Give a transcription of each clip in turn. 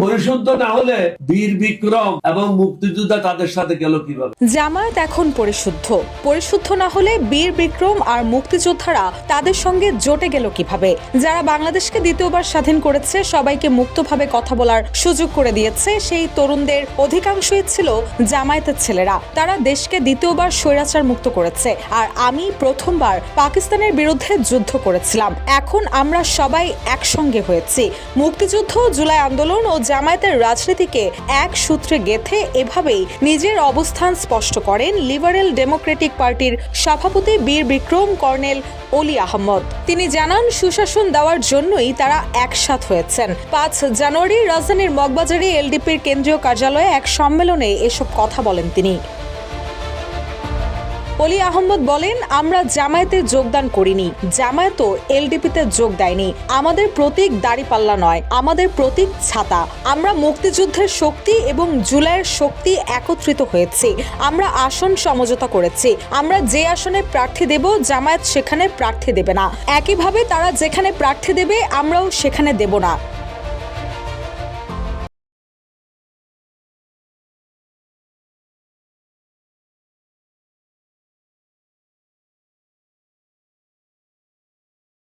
পরিশুদ্ধ না হলে বীর বিক্রম এবং মুক্তিযোদ্ধা তাদের সাথে গেল কিভাবে? জামায়াত এখন পরিশুদ্ধ না হলে বীর বিক্রম আর মুক্তিযোদ্ধারা তাদের সঙ্গে জোটে গেল কিভাবে? যারা বাংলাদেশকে দ্বিতীয়বার স্বাধীন করেছে, সবাইকে মুক্তভাবে কথা বলার সুযোগ করে দিয়েছে, সেই তরুণদের অধিকাংশই ছিল জামায়াতের ছেলেরা। তারা দেশকে দ্বিতীয়বার স্বৈরাচার মুক্ত করেছে, আর আমি প্রথমবার পাকিস্তানের বিরুদ্ধে যুদ্ধ করেছিলাম। এখন আমরা সবাই একসঙ্গে হয়েছি। মুক্তিযুদ্ধ, জুলাই আন্দোলন ও জামায়াতের রাজনীতিকে এক সূত্রে গেঁথে এভাবেই নিজের অবস্থান স্পষ্ট করেন লিবারেল ডেমোক্রেটিক পার্টির সভাপতি বীর বিক্রম কর্নেল অলি আহমদ। তিনি জানান, সুশাসন দেওয়ার জন্যই তারা একসাথ হয়েছেন। 5 জানুয়ারি রাজধানীর মগবাজারে এলডিপির কেন্দ্রীয় কার্যালয়ে এক সম্মেলনে এসব কথা বলেন তিনি। অলি আহমদ বলেন, আমরা জামায়াতে যোগদান করিনি, জামায়াতও এলডিপিতে যোগ দেয়নি। আমাদের প্রতীক দাড়িপাল্লা নয়, আমাদের প্রতীক ছাতা। আমরা মুক্তিযুদ্ধের শক্তি এবং জুলাইয়ের শক্তি একত্রিত হয়েছি। আমরা আসন সমঝোতা করেছি। আমরা যে আসনে প্রার্থী দেব, জামায়াত সেখানে প্রার্থী দেবে না। একইভাবে তারা যেখানে প্রার্থী দেবে, আমরাও সেখানে দেব না।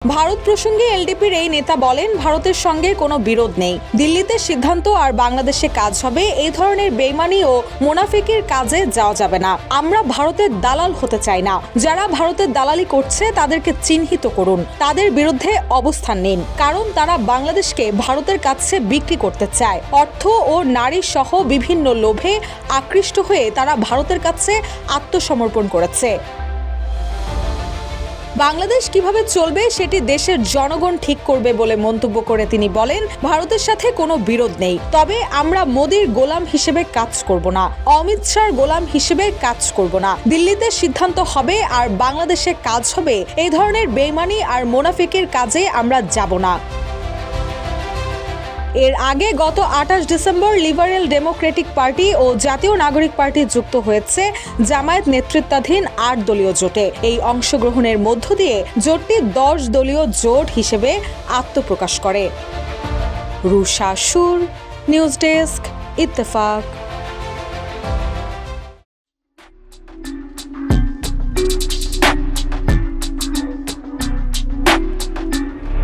ভারত প্রসঙ্গে এলডিপির এই নেতা বলেন, ভারতের সঙ্গে কোনো বিরোধ নেই। দিল্লিতে সিদ্ধান্ত আর বাংলাদেশে কাজ হবে। এই ধরনের বেইমানি ও মুনাফিকের কাজে যাওয়া যাবে না। আমরা ভারতের দালাল হতে চাই না। যারা ভারতের দালালি করছে তাদেরকে চিহ্নিত করুন, তাদের বিরুদ্ধে অবস্থান নিন, কারণ তারা বাংলাদেশকে ভারতের কাছে বিক্রি করতে চায়। অর্থ ও নারী সহ বিভিন্ন লোভে আকৃষ্ট হয়ে তারা ভারতের কাছে আত্মসমর্পণ করেছে। বাংলাদেশ কিভাবে চলবে সেটি দেশের জনগণ ঠিক করবে বলে মন্তব্য করে তিনি বলেন, ভারতের সাথে কোনো বিরোধ নেই, তবে আমরা মোদির গোলাম হিসেবে কাজ করব না, অমিত শাহর গোলাম হিসেবে কাজ করব না। দিল্লিতে সিদ্ধান্ত হবে আর বাংলাদেশে কাজ হবে। এই ধরনের বেইমানি আর মুনাফিকের কাজে আমরা যাব না। এর আগে গত 28 ডিসেম্বর লিবারেল ডেমোক্রেটিক পার্টি ও জাতীয় নাগরিক পার্টি যুক্ত হয়েছে জামায়াত নেতৃত্বাধীন 8 দলীয় জোটে। এই অংশগ্রহণের মধ্য দিয়ে জোটটি 10 দলীয় জোট হিসেবে আত্মপ্রকাশ করে। রুশা সুর, নিউজ ডেস্ক, ইত্তেফাক।